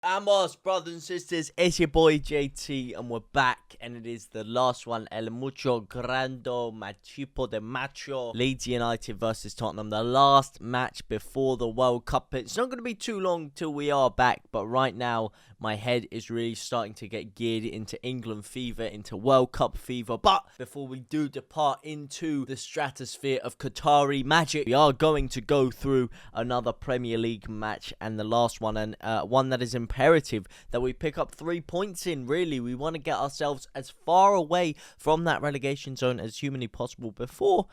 Amos, brothers and sisters, it's your boy JT, and we're back, and it is the last one, El Mucho Grando Machipo de Macho, Leeds United versus Tottenham, the last match before the World Cup. It's not going to be too long till we are back, but right now, my head is really starting to get geared into England fever, into World Cup fever. But before we do depart into the stratosphere of Qatari magic, we are going to go through another Premier League match, and the last one, and one that is imperative that we pick up 3 points in. Really, we want to get ourselves as far away from that relegation zone as humanly possible before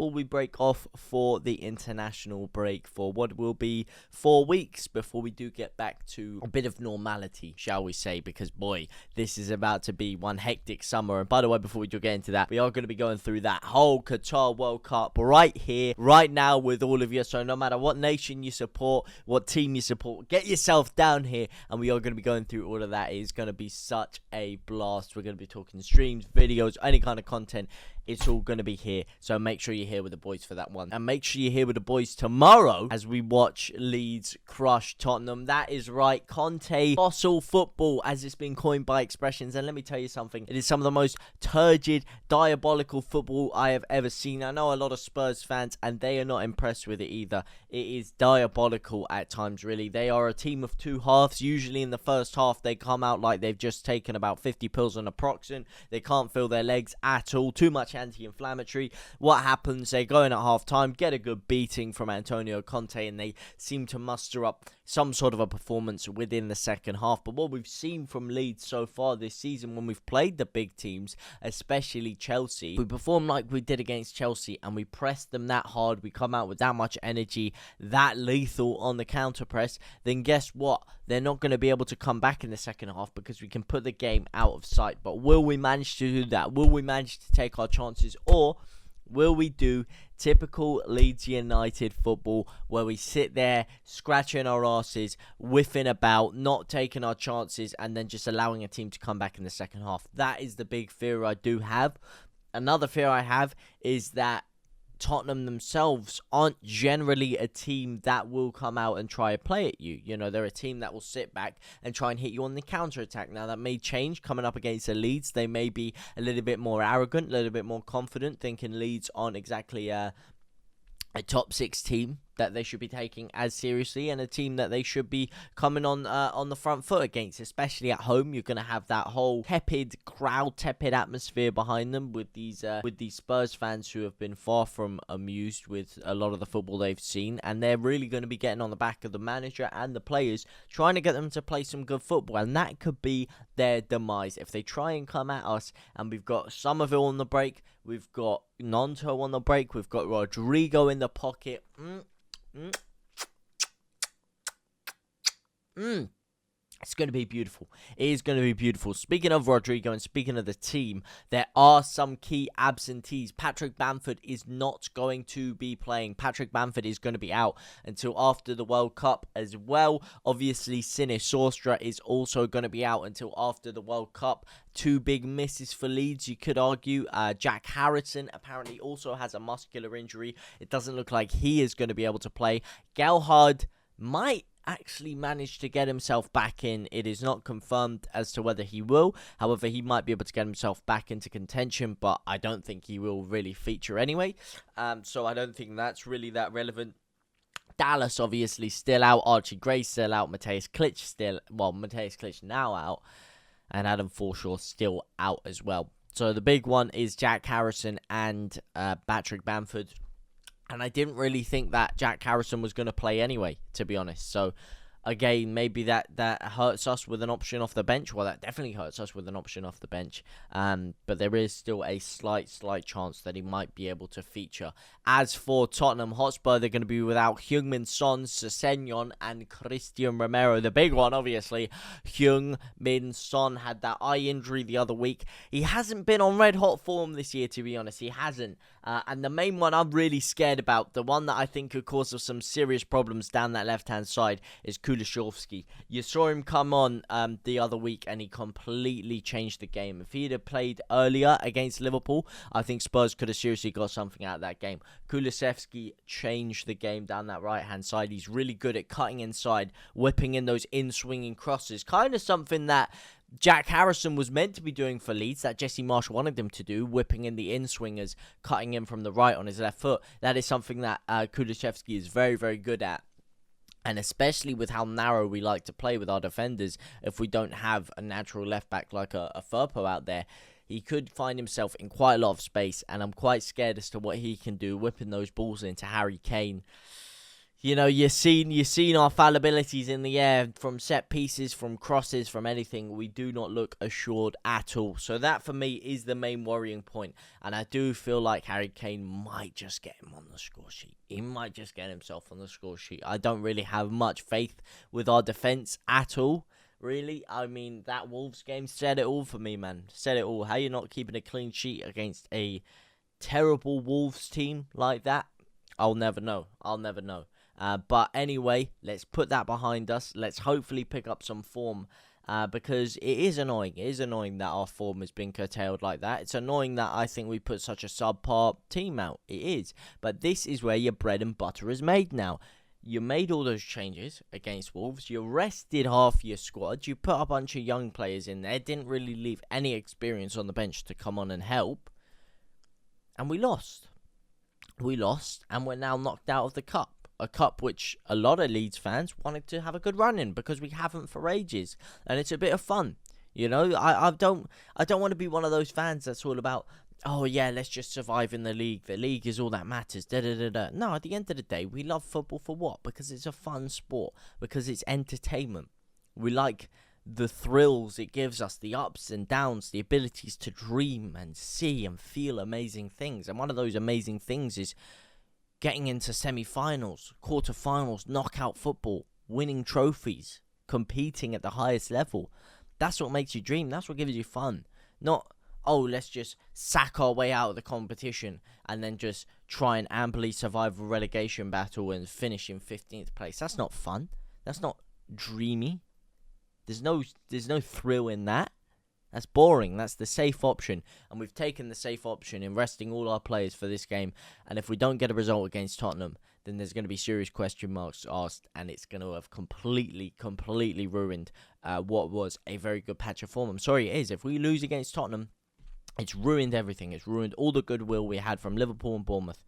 we break off for the international break for what will be 4 weeks before we do get back to a bit of normality, shall we say, because boy, this is about to be one hectic summer. And by the way, before we do get into that, we are going to be going through that whole Qatar World Cup right here, right now with all of you. So no matter what nation you support, what team you support, get yourself down here, and we are going to be going through all of that. It is going to be such a blast. We're going to be talking streams, videos, any kind of content. It's all going to be here, so make sure you're here with the boys for that one. And make sure you're here with the boys tomorrow as we watch Leeds crush Tottenham. That is right, Conte fossil football, as it's been coined by expressions. And let me tell you something, it is some of the most turgid, diabolical football I have ever seen. I know a lot of Spurs fans, and they are not impressed with it either. It is diabolical at times, really. They are a team of two halves. Usually in the first half, they come out like they've just taken about 50 pills on naproxen. They can't feel their legs at all. Too much anti-inflammatory. What happens? They go in at half-time, get a good beating from Antonio Conte, and they seem to muster up some sort of a performance within the second half. But what we've seen from Leeds so far this season, when we've played the big teams, especially Chelsea, we perform like we did against Chelsea, and we press them that hard, we come out with that much energy, that lethal on the counter press, then guess what? They're not going to be able to come back in the second half because we can put the game out of sight. But will we manage to do that? Will we manage to take our chances? Or will we do typical Leeds United football where we sit there scratching our asses, whiffing about, not taking our chances, and then just allowing a team to come back in the second half? That is the big fear I do have. Another fear I have is that Tottenham themselves aren't generally a team that will come out and try to play at you. You know, they're a team that will sit back and try and hit you on the counter-attack. Now, that may change coming up against the Leeds. They may be a little bit more arrogant, a little bit more confident, thinking Leeds aren't exactly a top 6 team that they should be taking as seriously, and a team that they should be coming on the front foot against, especially at home. You're going to have that whole tepid atmosphere behind them with these Spurs fans who have been far from amused with a lot of the football they've seen, and they're really going to be getting on the back of the manager and the players, trying to get them to play some good football, and that could be their demise if they try and come at us. And we've got Somerville on the break, we've got Nonto on the break, we've got Rodrigo in the pocket. It's going to be beautiful. It is going to be beautiful. Speaking of Rodrigo and speaking of the team, there are some key absentees. Patrick Bamford is not going to be playing. Patrick Bamford is going to be out until after the World Cup as well. Obviously, Sinisterra is also going to be out until after the World Cup. 2 big misses for Leeds, you could argue. Jack Harrison apparently also has a muscular injury. It doesn't look like he is going to be able to play. Gelhardt might actually managed to get himself back in. It is not confirmed as to whether he will. However, he might be able to get himself back into contention, but I don't think he will really feature anyway. So I don't think that's really that relevant. Dallas obviously still out. Archie Gray still out. Mateusz Klich now out. And Adam Forshaw still out as well. So the big one is Jack Harrison and Patrick Bamford. And I didn't really think that Jack Harrison was going to play anyway, to be honest. So, again, maybe that hurts us with an option off the bench. Well, that definitely hurts us with an option off the bench. But there is still a slight chance that he might be able to feature. As for Tottenham Hotspur, they're going to be without Heung-min Son, Sessegnon, and Christian Romero. The big one, obviously, Heung-min Son had that eye injury the other week. He hasn't been on red-hot form this year, to be honest. He hasn't. And the main one I'm really scared about, the one that I think could cause us some serious problems down that left-hand side, is Kulusevski. You saw him come on the other week, and he completely changed the game. If he'd have played earlier against Liverpool, I think Spurs could have seriously got something out of that game. Kulusevski changed the game down that right-hand side. He's really good at cutting inside, whipping in those in-swinging crosses. Kind of something that Jack Harrison was meant to be doing for Leeds, that Jesse Marsh wanted him to do, whipping in the in-swingers, cutting in from the right on his left foot. That is something that Kulusevski is very, very good at. And especially with how narrow we like to play with our defenders, if we don't have a natural left-back like a Firpo out there, he could find himself in quite a lot of space, and I'm quite scared as to what he can do, whipping those balls into Harry Kane. You know, you've seen our fallibilities in the air, from set pieces, from crosses, from anything. We do not look assured at all. So that, for me, is the main worrying point. And I do feel like Harry Kane might just get him on the score sheet. He might just get himself on the score sheet. I don't really have much faith with our defence at all, really. I mean, that Wolves game said it all for me, man. Said it all. How you not keeping a clean sheet against a terrible Wolves team like that? I'll never know. I'll never know. But anyway, let's put that behind us. Let's hopefully pick up some form, because it is annoying. It is annoying that our form has been curtailed like that. It's annoying that I think we put such a subpar team out. It is. But this is where your bread and butter is made now. You made all those changes against Wolves. You rested half your squad. You put a bunch of young players in there. Didn't really leave any experience on the bench to come on and help. And we lost. We lost, and we're now knocked out of the cup. A cup which a lot of Leeds fans wanted to have a good run in, because we haven't for ages, and it's a bit of fun. You know, I don't want to be one of those fans that's all about, oh yeah, let's just survive in the league. The league is all that matters. Da da da da. No, at the end of the day, we love football for what? Because it's a fun sport. Because it's entertainment. We like the thrills it gives us, the ups and downs, the abilities to dream and see and feel amazing things. And one of those amazing things is getting into semi-finals, quarter-finals, knockout football, winning trophies, competing at the highest level. That's what makes you dream. That's what gives you fun. Not, oh, let's just sack our way out of the competition and then just try and amply survive a relegation battle and finish in 15th place. That's not fun. That's not dreamy. There's no thrill in that. That's boring. That's the safe option. And we've taken the safe option in resting all our players for this game. And if we don't get a result against Tottenham, then there's going to be serious question marks asked. And it's going to have completely ruined what was a very good patch of form. I'm sorry, it is. If we lose against Tottenham, it's ruined everything. It's ruined all the goodwill we had from Liverpool and Bournemouth.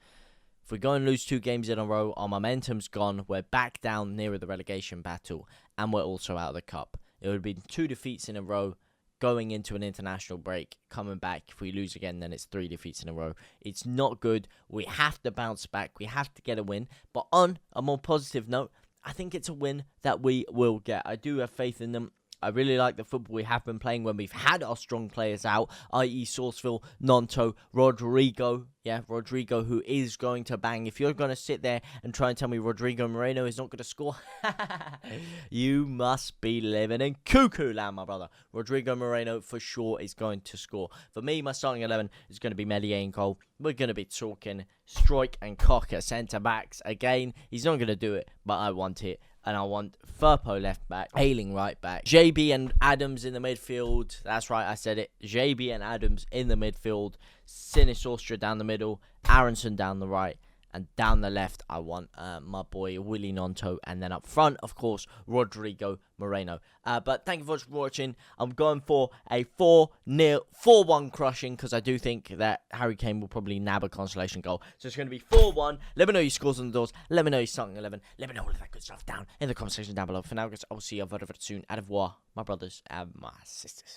If we go and lose 2 games in a row, our momentum's gone. We're back down nearer the relegation battle. And we're also out of the cup. It would have been 2 defeats in a row, going into an international break, coming back. If we lose again, then it's 3 defeats in a row. It's not good. We have to bounce back. We have to get a win. But on a more positive note, I think it's a win that we will get. I do have faith in them. I really like the football we have been playing when we've had our strong players out, i.e. Sourceville, Nonto, Rodrigo. Yeah, Rodrigo, who is going to bang. If you're going to sit there and try and tell me Rodrigo Moreno is not going to score, you must be living in cuckoo land, my brother. Rodrigo Moreno for sure is going to score. For me, my starting 11 is going to be Meslier in goal. We're going to be talking Strike and Cock at centre-backs. Again, he's not going to do it, but I want it. And I want Firpo left back, Ayling right back, JB and Adams in the midfield. That's right, I said it. JB and Adams in the midfield. Sinis Austria down the middle. Aronson down the right. And down the left, I want my boy Willy Nonto. And then up front, of course, Rodrigo Moreno. But thank you for watching. I'm going for a 4-1 crushing, because I do think that Harry Kane will probably nab a consolation goal. So it's going to be 4-1. Let me know your scores on the doors. Let me know your starting 11. Let me know all of that good stuff down in the comment section down below. For now, guys, I'll see you very, very soon. Au revoir, my brothers and my sisters.